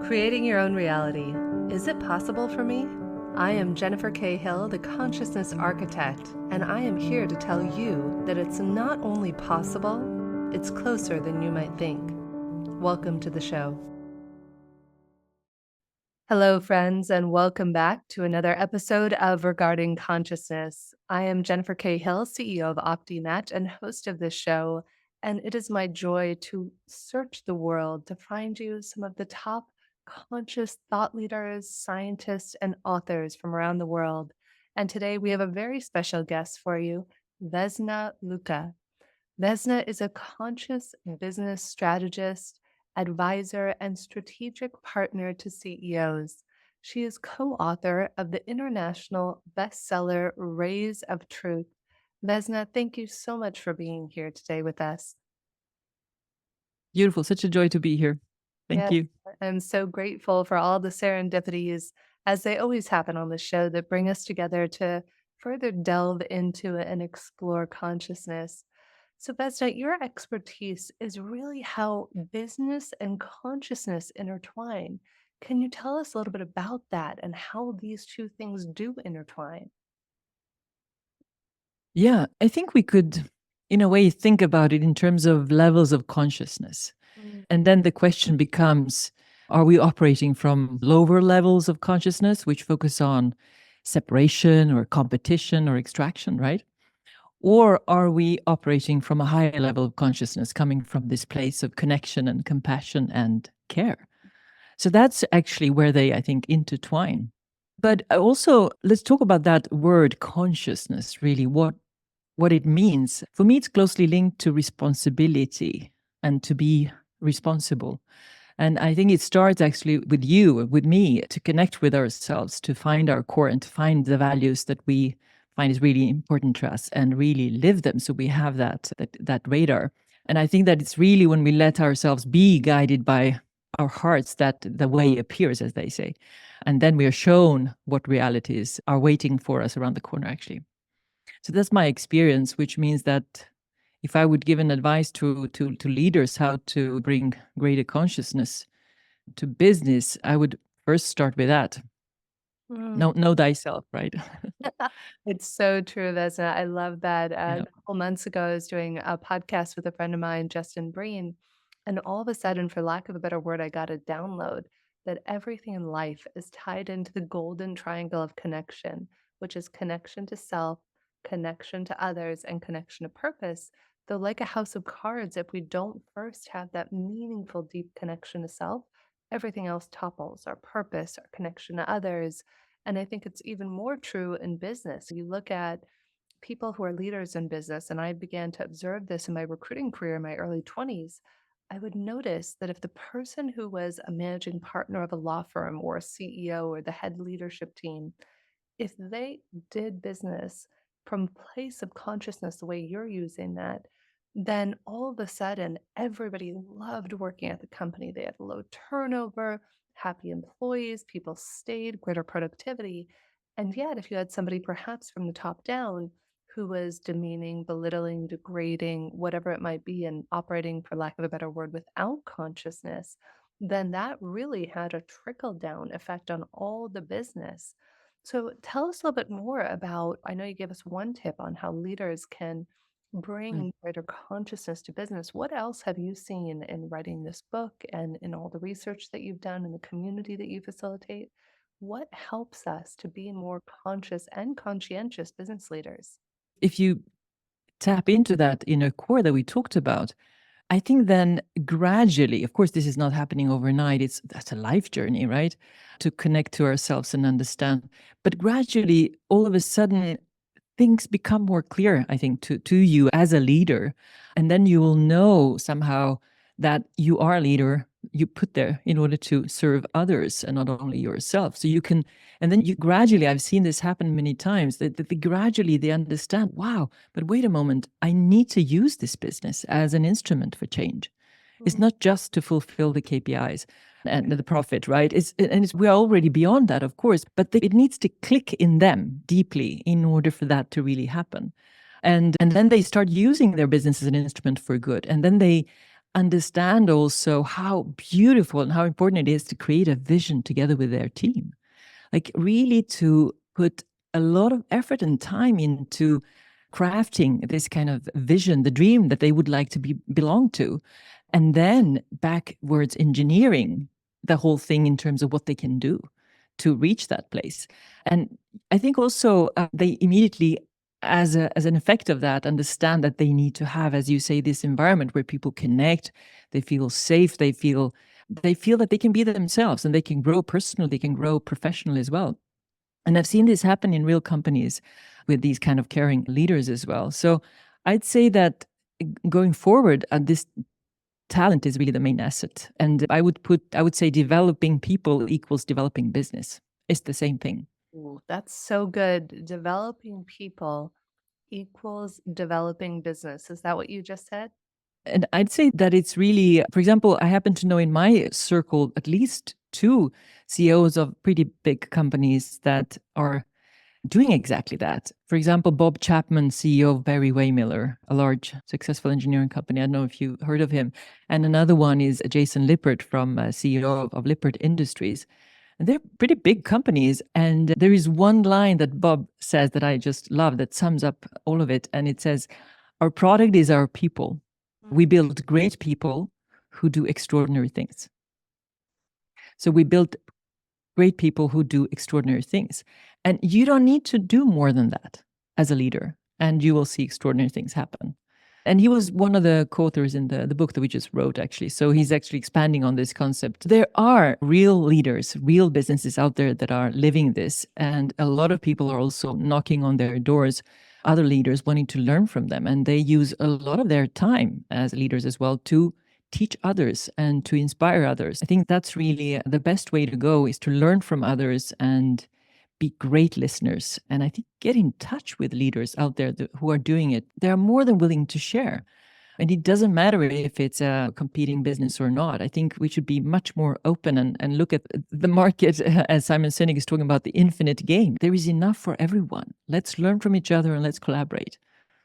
Creating your own reality. Is it possible for me? I am Jennifer K. Hill, the Consciousness Architect, and I am here to tell you that it's not only possible, it's closer than you might think. Welcome to the show. Hello, friends, and welcome back to another episode of Regarding Consciousness. I am Jennifer K. Hill, CEO of OptiMatch and host of this show, and it is my joy to search the world to find you some of the top conscious thought leaders, scientists, and authors from around the world. And today we have a very special guest for you, Vesna Lucca. Vesna is a conscious business strategist, advisor, and strategic partner to CEOs. She is co-author of the international bestseller Rays of Truth. Vesna, thank you so much for being here today with us. Beautiful. Such a joy to be here. Thank you. I'm so grateful for all the serendipities, as they always happen on the show, that bring us together to further delve into and explore consciousness. So, Vesna, your expertise is really how business and consciousness intertwine. Can you tell us a little bit about that and how these two things do intertwine? Yeah, I think we could, in a way, think about it in terms of levels of consciousness. And then the question becomes, are we operating from lower levels of consciousness, which focus on separation or competition or extraction, right? Or are we operating from a higher level of consciousness coming from this place of connection and compassion and care? So that's actually where they, I think, intertwine. But also, let's talk about that word consciousness, really, what it means. For me, it's closely linked to responsibility and to be responsible. And I think it starts actually with you, with me, to connect with ourselves, to find our core and to find the values that we find is really important to us and really live them. So we have that radar. And I think that it's really when we let ourselves be guided by our hearts that the way appears, as they say. And then we are shown what realities are waiting for us around the corner, actually. So that's my experience, which means that if I would give an advice to leaders how to bring greater consciousness to business, I would first start with that. Know thyself, right? It's so true, Vesna. I love that. A couple months ago, I was doing a podcast with a friend of mine, Justin Breen, and all of a sudden, for lack of a better word, I got a download that everything in life is tied into the golden triangle of connection, which is connection to self, connection to others, and connection to purpose. Though, like a house of cards, if we don't first have that meaningful, deep connection to self, everything else topples: our purpose, our connection to others. And I think it's even more true in business. You look at people who are leaders in business, and I began to observe this in my recruiting career in my early 20s. I would notice that if the person who was a managing partner of a law firm or a CEO or the head leadership team, if they did business from a place of consciousness the way you're using that, then all of a sudden everybody loved working at the company. They had low turnover, happy employees, people stayed, greater productivity. And yet, if you had somebody perhaps from the top down who was demeaning, belittling, degrading, whatever it might be, and operating, for lack of a better word, without consciousness, then that really had a trickle down effect on all the business. So tell us a little bit more about, I know you gave us one tip on how leaders can bring greater consciousness to business. What else have you seen in writing this book and in all the research that you've done in the community that you facilitate? What helps us to be more conscious and conscientious business leaders? If you tap into that inner core that we talked about, I think then gradually, of course, this is not happening overnight. That's a life journey, right? To connect to ourselves and understand. But gradually, all of a sudden, things become more clear, I think, to you as a leader. And then you will know somehow that you are a leader you put there in order to serve others and not only yourself. So you can, and then you gradually, I've seen this happen many times, that they gradually they understand, wow, but wait a moment, I need to use this business as an instrument for change. It's not just to fulfill the KPIs and the profit, right? We're already beyond that, of course, but it needs to click in them deeply in order for that to really happen. And then they start using their business as an instrument for good. And then they understand also how beautiful and how important it is to create a vision together with their team. Like, really to put a lot of effort and time into crafting this kind of vision, the dream that they would like to belong to, and then backwards engineering the whole thing in terms of what they can do to reach that place. And I think also they immediately, as an effect of that, understand that they need to have, as you say, this environment where people connect, they feel safe, they feel that they can be themselves and they can grow personally, they can grow professionally as well. And I've seen this happen in real companies with these kind of caring leaders as well. So I'd say that going forward, this talent is really the main asset. And I would say developing people equals developing business. It's the same thing. Ooh, that's so good. Developing people equals developing business. Is that what you just said? And I'd say that it's really, for example, I happen to know in my circle at least two CEOs of pretty big companies that are doing exactly that. For example, Bob Chapman, CEO of Barry Waymiller, a large successful engineering company. I don't know if you heard of him. And another one is Jason Lippert from CEO of Lippert Industries. And they're pretty big companies. And there is one line that Bob says that I just love that sums up all of it. And it says, our product is our people. We build great people who do extraordinary things. So we build great people who do extraordinary things. And you don't need to do more than that as a leader, and you will see extraordinary things happen. And he was one of the co-authors in the book that we just wrote, actually. So he's actually expanding on this concept. There are real leaders, real businesses out there that are living this. And a lot of people are also knocking on their doors, other leaders wanting to learn from them. And they use a lot of their time as leaders as well to teach others and to inspire others. I think that's really the best way to go, is to learn from others and be great listeners. And I think get in touch with leaders out there who are doing it. They're more than willing to share. And it doesn't matter if it's a competing business or not. I think we should be much more open and look at the market, as Simon Sinek is talking about, the infinite game. There is enough for everyone. Let's learn from each other and let's collaborate.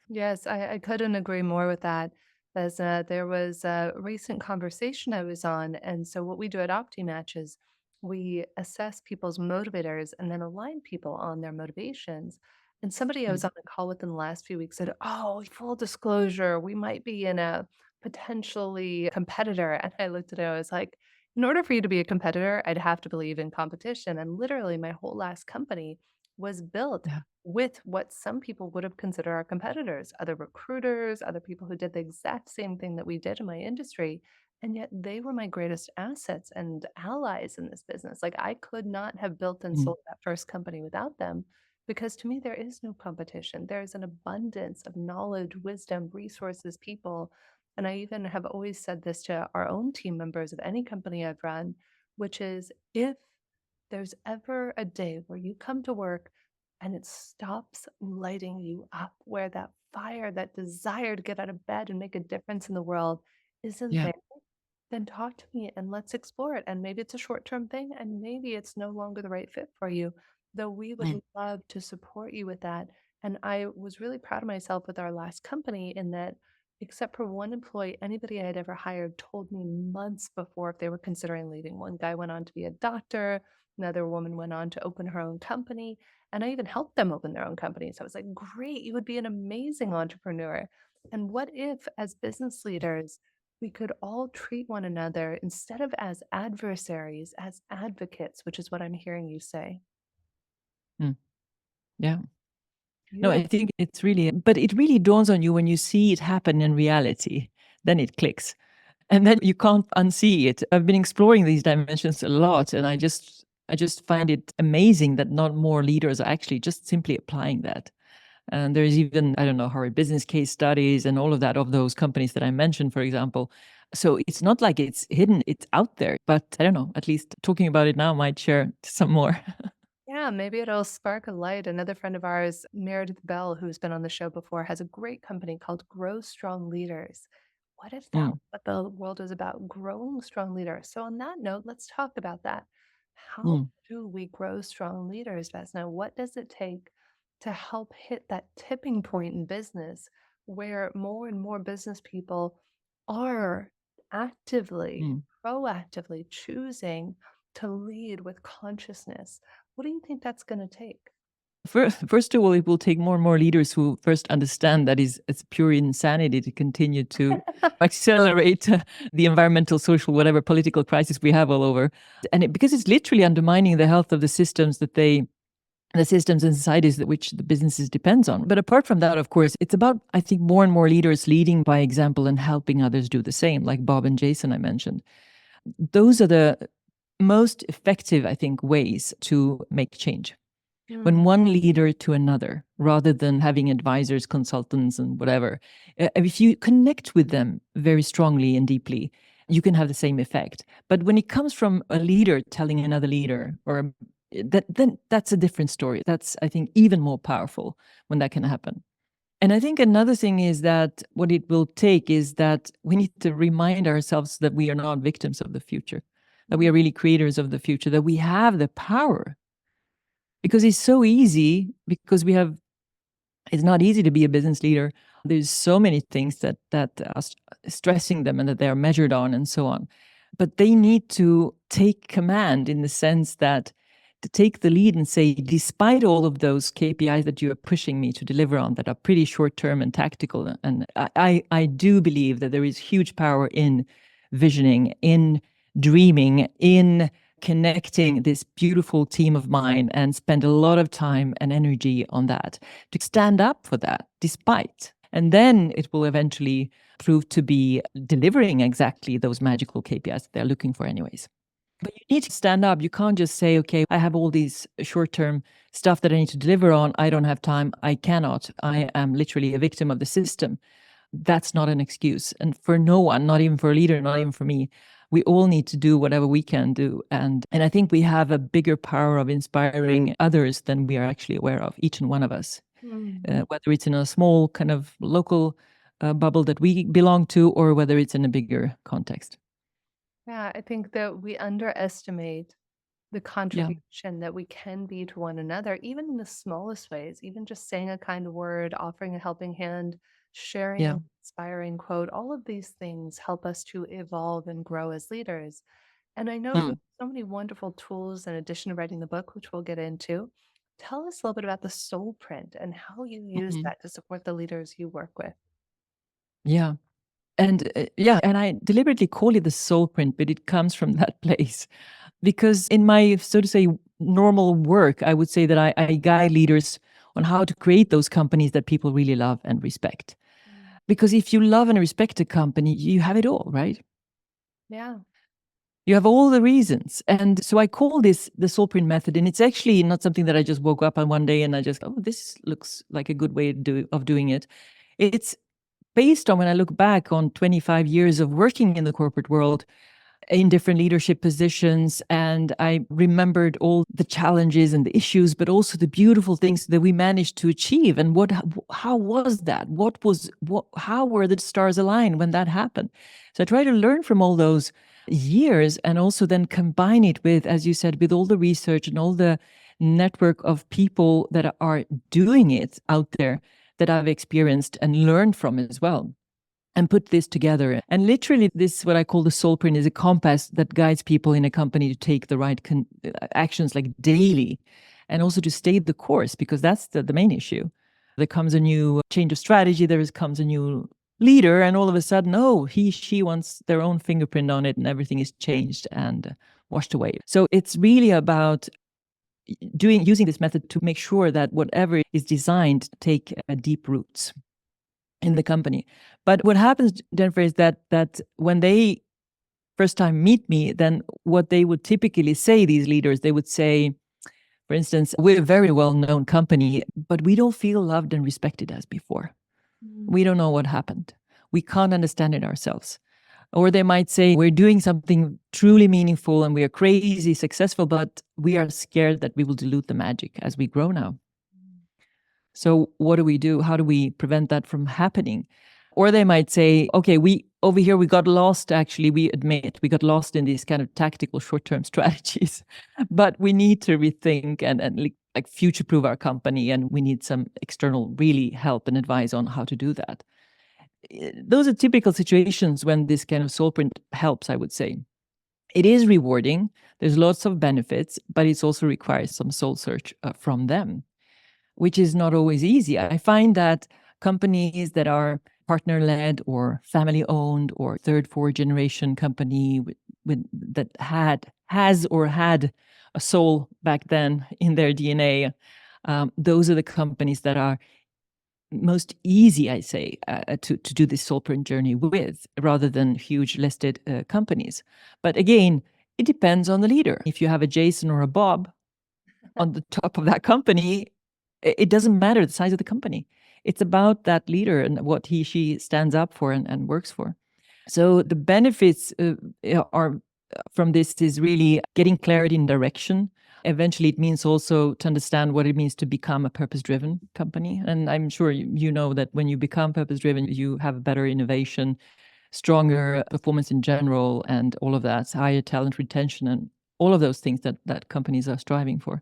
Yes, I couldn't agree more with that. As there was a recent conversation I was on, and so what we do at OptiMatch is we assess people's motivators and then align people on their motivations. And somebody I was Mm. on a call with in the last few weeks said, "Oh, full disclosure, we might be in a potentially competitor." And I looked at it, I was like, "In order for you to be a competitor, I'd have to believe in competition." And literally, my whole last company was built Yeah. with what some people would have considered our competitors, other recruiters, other people who did the exact same thing that we did in my industry. And yet they were my greatest assets and allies in this business. Like I could not have built and Mm. sold that first company without them because to me, there is no competition. There's an abundance of knowledge, wisdom, resources, people. And I even have always said this to our own team members of any company I've run, which is if there's ever a day where you come to work and it stops lighting you up, where that fire, that desire to get out of bed and make a difference in the world isn't Yeah. there, then talk to me and let's explore it. And maybe it's a short term thing and maybe it's no longer the right fit for you, though we would Mm. love to support you with that. And I was really proud of myself with our last company in that, except for one employee, anybody I had ever hired told me months before if they were considering leaving. One guy went on to be a doctor, another woman went on to open her own company. And I even helped them open their own company. So I was like, great, you would be an amazing entrepreneur. And what if, as business leaders, we could all treat one another instead of as adversaries, as advocates, which is what I'm hearing you say. Mm. Yeah. No, I Beautiful. think it's really, but it really dawns on you when you see it happen in reality. Then it clicks. And then you can't unsee it. I've been exploring these dimensions a lot, and I just find it amazing that not more leaders are actually just simply applying that. And there's even, I don't know, Harvard Business case studies and all of that of those companies that I mentioned, for example. So it's not like it's hidden, it's out there. But I don't know, at least talking about it now might share some more. Yeah, maybe it'll spark a light. Another friend of ours, Meredith Bell, who's been on the show before, has a great company called Grow Strong Leaders. What if that Mm, was what the world is about? Growing strong leaders. So, on that note, let's talk about that. How mm, do we grow strong leaders, Vesna? What does it take to help hit that tipping point in business where more and more business people are actively, Mm. proactively choosing to lead with consciousness. What do you think that's going to take? First of all, it will take more and more leaders who first understand that it's pure insanity to continue to accelerate the environmental, social, whatever political crisis we have all over, because it's literally undermining the health of the systems the systems and societies that which the businesses depends on. But apart from that, of course, it's about, I think, more and more leaders leading by example and helping others do the same, like Bob and Jason I mentioned. Those are the most effective, I think, ways to make change. When one leader to another, rather than having advisors, consultants, and whatever. If you connect with them very strongly and deeply, you can have the same effect. But when it comes from a leader telling another leader, or then that's a different story. That's, I think, even more powerful when that can happen. And I think another thing is that what it will take is that we need to remind ourselves that we are not victims of the future, that we are really creators of the future, that we have the power. Because it's so easy, because it's not easy to be a business leader. There's so many things that are stressing them and that they are measured on and so on. But they need to take command in the sense that to take the lead and say, despite all of those KPIs that you are pushing me to deliver on that are pretty short term and tactical, and I do believe that there is huge power in visioning, in dreaming, in connecting this beautiful team of mine and spend a lot of time and energy on that, to stand up for that despite. And then it will eventually prove to be delivering exactly those magical KPIs that they're looking for anyways. But you need to stand up. You can't just say, okay, I have all these short-term stuff that I need to deliver on. I don't have time. I cannot. I am literally a victim of the system. That's not an excuse. And for no one, not even for a leader, not even for me, we all need to do whatever we can do. And I think we have a bigger power of inspiring others than we are actually aware of, each and one of us, whether it's in a small kind of local bubble that we belong to, or whether it's in a bigger context. Yeah, I think that we underestimate the Yeah. contribution that we can be to one another, even in the smallest ways, even just saying a kind word, offering a helping hand, sharing Yeah. an inspiring quote, all of these things help us to evolve and grow as leaders. And I know you have Mm. so many wonderful tools in addition to writing the book, which we'll get into. Tell us a little bit about the soul print and how you use Mhm. that to support the leaders you work with. Yeah. And yeah, and I deliberately call it the soul print, but it comes from that place. Because in my, so to say, normal work, I would say that I guide leaders on how to create those companies that people really love and respect. Mm. Because if you love and respect a company, you have it all, right? Yeah. You have all the reasons. And so I call this the SoulPrint method. And it's actually not something that I just woke up on one day and I just, oh, this looks like a good way of doing it. It's based on, when I look back on 25 years of working in the corporate world, in different leadership positions, and I remembered all the challenges and the issues, but also the beautiful things that we managed to achieve. And how was that? How were the stars aligned when that happened? So I try to learn from all those years, and also then combine it with, as you said, with all the research and all the network of people that are doing it out there that I've experienced and learned from as well, and put this together. And literally, this, what I call the soul print, is a compass that guides people in a company to take the right actions, like daily, and also to stay the course, because that's the main issue. There comes a new change of strategy, comes a new leader, and all of a sudden, oh, she wants their own fingerprint on it, and everything is changed and washed away. So it's really about using this method to make sure that whatever is designed take deep roots in the company. But what happens, Jennifer, is that when they first time meet me, then what they would typically say, these leaders, they would say, for instance, we're a very well-known company, but we don't feel loved and respected as before. Mm. We don't know what happened. We can't understand it ourselves. Or they might say, we're doing something truly meaningful and we are crazy successful, but we are scared that we will dilute the magic as we grow now. So what do we do? How do we prevent that from happening? Or they might say, okay, we over here, we got lost. Actually, we admit we got lost in these kind of tactical short-term strategies, but we need to rethink and like future-proof our company. And we need some external really help and advice on how to do that. those are typical situations when this kind of soul print helps, I would say. It is rewarding. There's lots of benefits, but it also requires some soul search from them, which is not always easy. I find that companies that are partner-led or family-owned or third, fourth generation company that has had a soul back then in their DNA, those are the companies that are most easy, I say, to do this SoulPrint journey with, rather than huge listed companies. But again, it depends on the leader. If you have a Jason or a Bob on the top of that company, it doesn't matter the size of the company. It's about that leader and what she stands up for and works for. So the benefits are from this is really getting clarity and direction. Eventually, it means also to understand what it means to become a purpose-driven company. And I'm sure you know that when you become purpose-driven, you have better innovation, stronger performance in general, and all of that, higher talent retention, and all of those things that companies are striving for.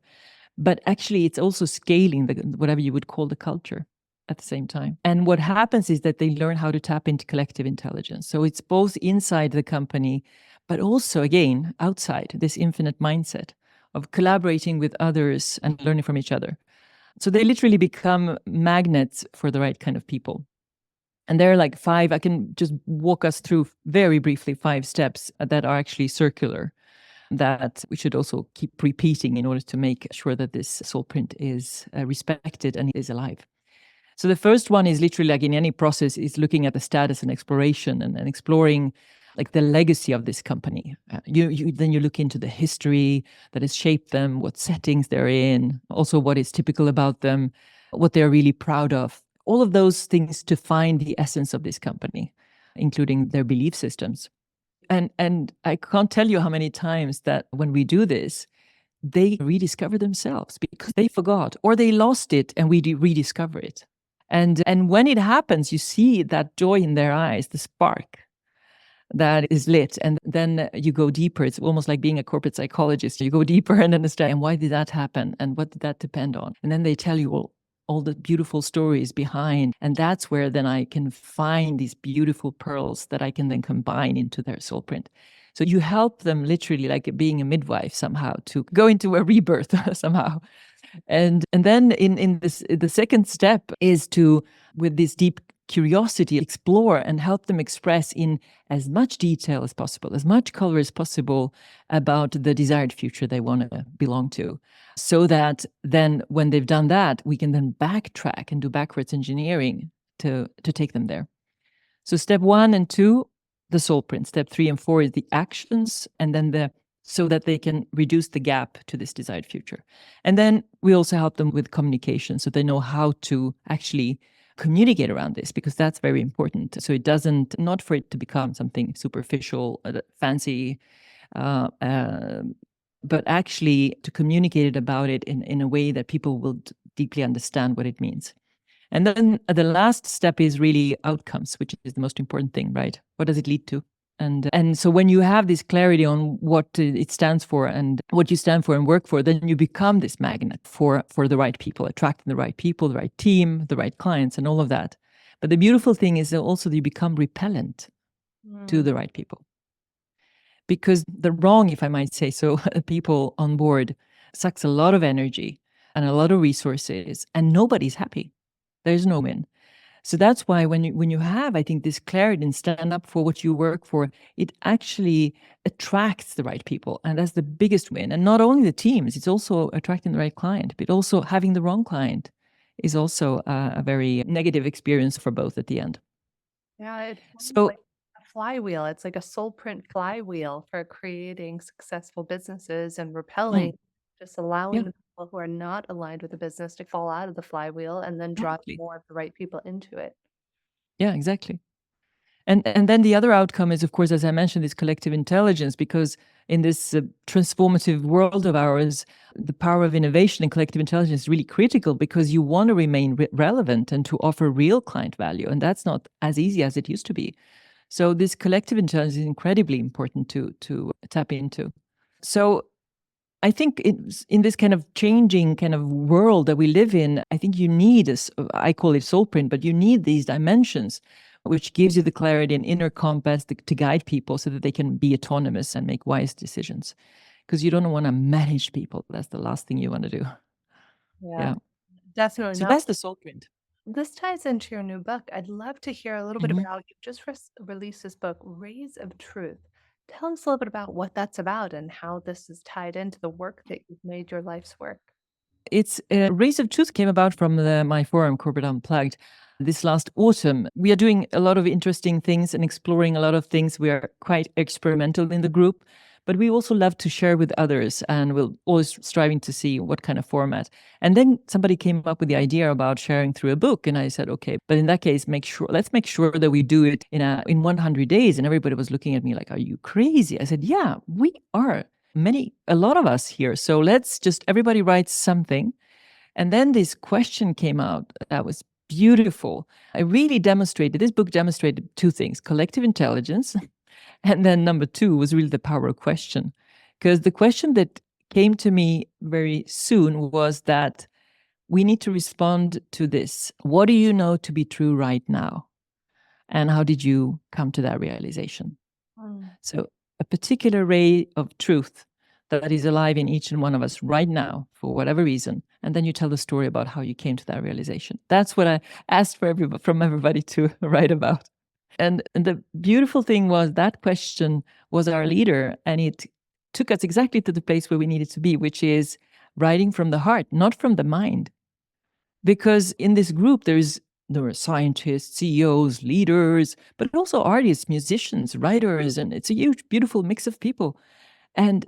But actually, it's also scaling whatever you would call the culture at the same time. And what happens is that they learn how to tap into collective intelligence. So it's both inside the company, but also, again, outside, this infinite mindset of collaborating with others and learning from each other. So they literally become magnets for the right kind of people. And there are like 5, I can just walk us through very briefly 5 steps that are actually circular, that we should also keep repeating in order to make sure that this soul print is respected and is alive. So the first one is literally, like in any process, is looking at the status and exploration and exploring like the legacy of this company. Then you look into the history that has shaped them, what settings they're in, also what is typical about them, what they're really proud of. All of those things to find the essence of this company, including their belief systems. And I can't tell you how many times that when we do this, they rediscover themselves because they forgot or they lost it, and we rediscover it. And when it happens, you see that joy in their eyes, the spark that is lit. And then you go deeper. It's almost like being a corporate psychologist. You go deeper and understand, and why did that happen? And what did that depend on? And then they tell you all the beautiful stories behind. And that's where then I can find these beautiful pearls that I can then combine into their soul print. So you help them literally, like being a midwife somehow, to go into a rebirth somehow. And then in this, the second step is to, with this deep curiosity, explore and help them express in as much detail as possible, as much color as possible about the desired future they want to belong to. So that then when they've done that, we can then backtrack and do backwards engineering to take them there. So step 1 and 2, the soul print. Step 3 and 4 is the actions, and then so that they can reduce the gap to this desired future. And then we also help them with communication, so they know how to actually communicate around this, because that's very important. So it doesn't, not for it to become something superficial, fancy, but actually to communicate about it in a way that people will deeply understand what it means. And then the last step is really outcomes, which is the most important thing, right? What does it lead to? And so when you have this clarity on what it stands for and what you stand for and work for, then you become this magnet for the right people, attracting the right people, the right team, the right clients, and all of that. But the beautiful thing is that also you become repellent to the right people. Because the wrong, if I might say so, people on board sucks a lot of energy and a lot of resources, and nobody's happy. There's no win. So that's why when you have, I think, this clarity and stand up for what you work for, it actually attracts the right people. And that's the biggest win. And not only the teams, it's also attracting the right client, but also having the wrong client is also a very negative experience for both at the end. Yeah, it's So, like a flywheel. It's like a soul print flywheel for creating successful businesses and repelling, just yeah, allowing the people who are not aligned with the business to fall out of the flywheel and then drive exactly. more of the right people into it. Yeah, exactly. And then the other outcome is, of course, as I mentioned, this collective intelligence, because in this transformative world of ours, the power of innovation and collective intelligence is really critical, because you want to remain relevant and to offer real client value. And that's not as easy as it used to be. So this collective intelligence is incredibly important to tap into. So I think in this kind of changing kind of world that we live in, I think you need, I call it soul print, but you need these dimensions which gives you the clarity and inner compass to guide people so that they can be autonomous and make wise decisions. Because you don't want to manage people. That's the last thing you want to do. Yeah, Yeah. definitely So not. that's the SoulPrint. This ties into your new book. I'd love to hear a little bit Mhm. about you just released this book, Rays of Truth. Tell us a little bit about what that's about and how this is tied into the work that you've made your life's work. It's Rays of Truth came about from my forum, Corporate Unplugged, this last autumn. We are doing a lot of interesting things and exploring a lot of things. We are quite experimental in the group, but we also love to share with others, and we're always striving to see what kind of format. And then somebody came up with the idea about sharing through a book, and I said, okay, but in that case, let's make sure that we do it in 100 days. And everybody was looking at me like, are you crazy? I said, yeah, we are. A lot of us here. So let's just everybody write something. And then this question came out that was beautiful. This book demonstrated two things: collective intelligence. And then number two was really the power of question. Because the question that came to me very soon was that we need to respond to this. What do you know to be true right now? And how did you come to that realization? Mm. So, a particular ray of truth that is alive in each and one of us right now, for whatever reason. And then you tell the story about how you came to that realization. That's what I asked from everybody to write about. And the beautiful thing was that question was our leader, and it took us exactly to the place where we needed to be, which is writing from the heart, not from the mind. Because in this group, there are scientists, CEOs, leaders, but also artists, musicians, writers, and it's a huge, beautiful mix of people. And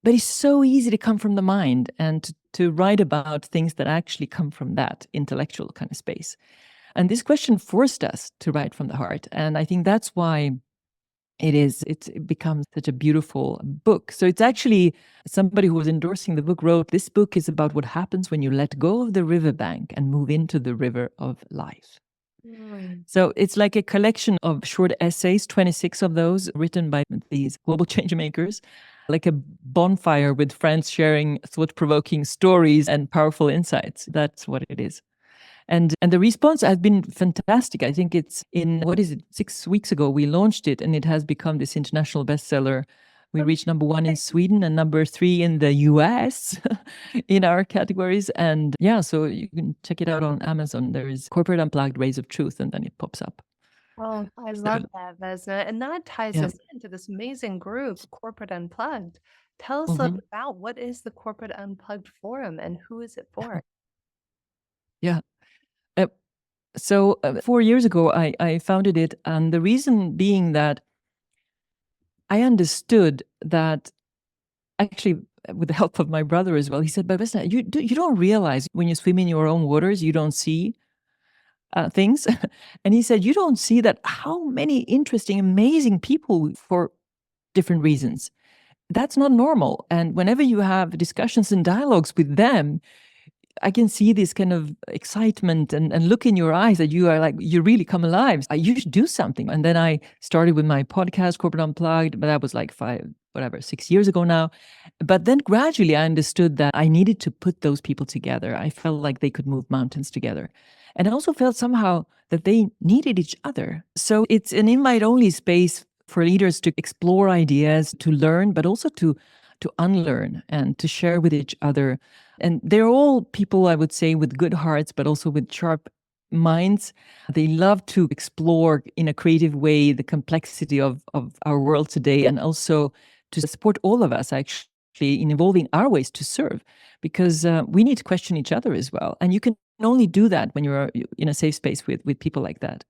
but it's so easy to come from the mind and to write about things that actually come from that intellectual kind of space. And this question forced us to write from the heart. And I think that's why it becomes such a beautiful book. So it's actually somebody who was endorsing the book wrote, this book is about what happens when you let go of the riverbank and move into the river of life. Mm. So it's like a collection of short essays, 26 of those written by these global change makers, like a bonfire with friends sharing thought-provoking stories and powerful insights. That's what it is. And the response has been fantastic. I think it's in, what is it, 6 weeks ago, we launched it, and it has become this international bestseller. We reached number one in Sweden and number 3 in the US in our categories. And yeah, so you can check it out on Amazon. There is Corporate Unplugged, Rays of Truth, and then it pops up. Oh, I So, love that, Vesna. And that ties yeah. us into this amazing group, Corporate Unplugged. Tell us a little Hmm. bit about what is the Corporate Unplugged Forum and who is it for? Yeah. Uh, so 4 years ago, I founded it. And the reason being that I understood that, actually, with the help of my brother as well, he said, but Vesna, you don't realize when you swim in your own waters, you don't see things. And he said, you don't see that how many interesting, amazing people for different reasons. That's not normal. And whenever you have discussions and dialogues with them, I can see this kind of excitement and look in your eyes that you are like, you really come alive. You should do something. And then I started with my podcast, Corporate Unplugged, but that was like 6 years ago now. But then gradually I understood that I needed to put those people together. I felt like they could move mountains together. And I also felt somehow that they needed each other. So it's an invite only space for leaders to explore ideas, to learn, but also to unlearn and to share with each other. And they're all people, I would say, with good hearts, but also with sharp minds. They love to explore in a creative way the complexity of our world today, and also to support all of us actually in evolving our ways to serve, because we need to question each other as well. And you can only do that when you're in a safe space with people like that.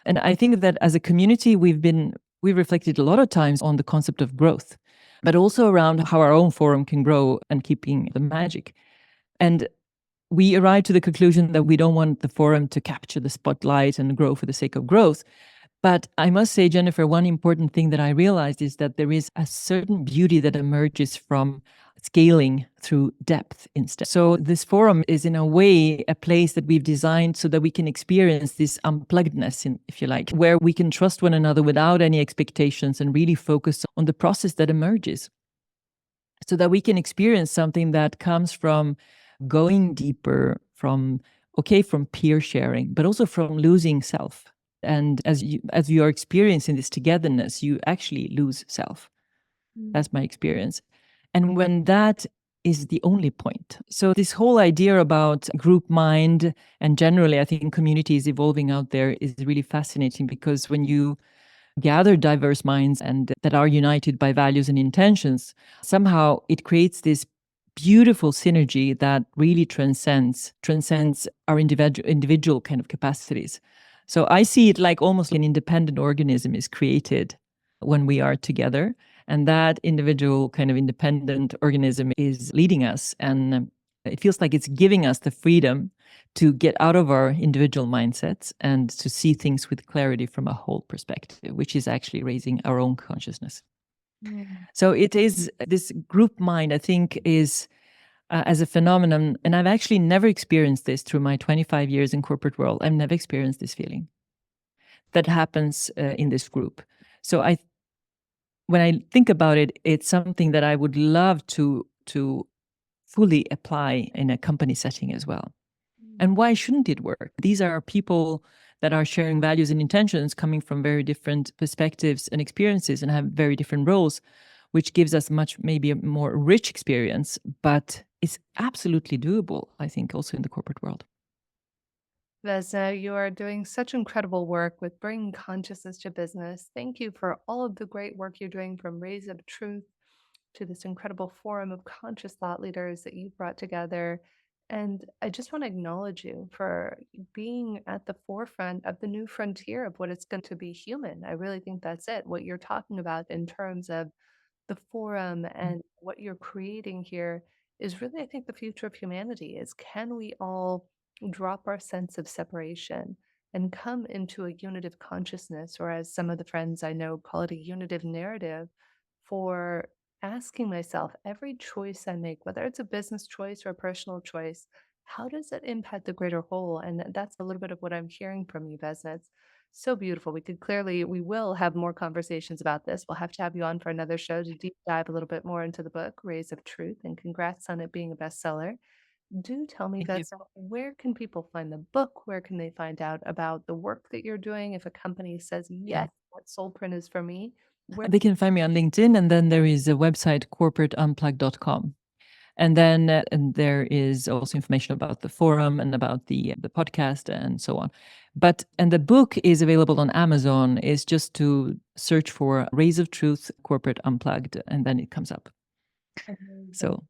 And I think that as a community, we've reflected a lot of times on the concept of growth, but also around how our own forum can grow and keeping the magic. And we arrived to the conclusion that we don't want the forum to capture the spotlight and grow for the sake of growth. But I must say, Jennifer, one important thing that I realized is that there is a certain beauty that emerges from scaling through depth instead. So this forum is in a way a place that we've designed so that we can experience this unpluggedness, if you like, where we can trust one another without any expectations and really focus on the process that emerges, so that we can experience something that comes from going deeper, from peer sharing, but also from losing self. And as you are experiencing this togetherness, you actually lose self. Mm. That's my experience. And when that is the only point. So this whole idea about group mind and generally I think communities evolving out there is really fascinating, because when you gather diverse minds and that are united by values and intentions, somehow it creates this beautiful synergy that really transcends our individual kind of capacities. So I see it like almost an independent organism is created when we are together, and that individual kind of independent organism is leading us, and it feels like it's giving us the freedom to get out of our individual mindsets and to see things with clarity from a whole perspective, which is actually raising our own consciousness. Mm. So it is this group mind, I think, is as a phenomenon, and I've actually never experienced this through my 25 years in corporate world. I've never experienced this feeling that happens in this group. So when I think about it, it's something that I would love to fully apply in a company setting as well. Mm. And why shouldn't it work? These are people that are sharing values and intentions coming from very different perspectives and experiences and have very different roles, which gives us much, maybe a more rich experience, but it's absolutely doable, I think, also in the corporate world. Vesna, you are doing such incredible work with bringing consciousness to business. Thank you for all of the great work you're doing, from Rays of Truth to this incredible forum of conscious thought leaders that you've brought together. And I just want to acknowledge you for being at the forefront of the new frontier of what it's going to be human. I really think that's it. What you're talking about in terms of the forum and what you're creating here is really, I think, the future of humanity is, can we all drop our sense of separation and come into a unitive consciousness, or as some of the friends I know call it, a unitive narrative, for asking myself every choice I make, whether it's a business choice or a personal choice, how does it impact the greater whole? And that's a little bit of what I'm hearing from you, Vesna. It's so beautiful. We will have more conversations about this. We'll have to have you on for another show to deep dive a little bit more into the book, Rays of Truth, and congrats on it being a bestseller. Do tell me, Thank you. Vesna, where can people find the book? Where can they find out about the work that you're doing? If a company says, Yeah. yes, that SoulPrint is for me, where? They can find me on LinkedIn, and then there is a website, corporateunplugged.com. And there is also information about the forum and about the podcast and so on. And the book is available on Amazon. Is just to search for Rays of Truth Corporate Unplugged, and then it comes up. Amazing. So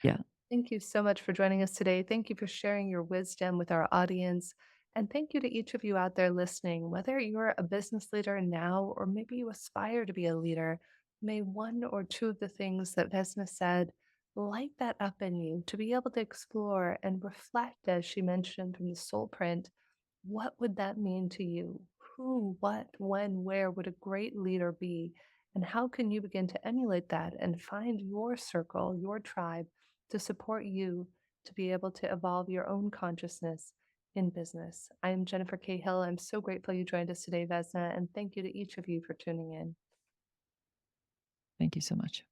yeah, Thank you so much for joining us today. Thank you for sharing your wisdom with our audience. And thank you to each of you out there listening. Whether you're a business leader now, or maybe you aspire to be a leader, may one or two of the things that Vesna said light that up in you to be able to explore and reflect, as she mentioned from the soul print. What would that mean to you? Who, what, when, where would a great leader be? And how can you begin to emulate that and find your circle, your tribe, to support you to be able to evolve your own consciousness in business? I am Jennifer Cahill. I'm so grateful you joined us today, Vesna, and thank you to each of you for tuning in. thank you so much.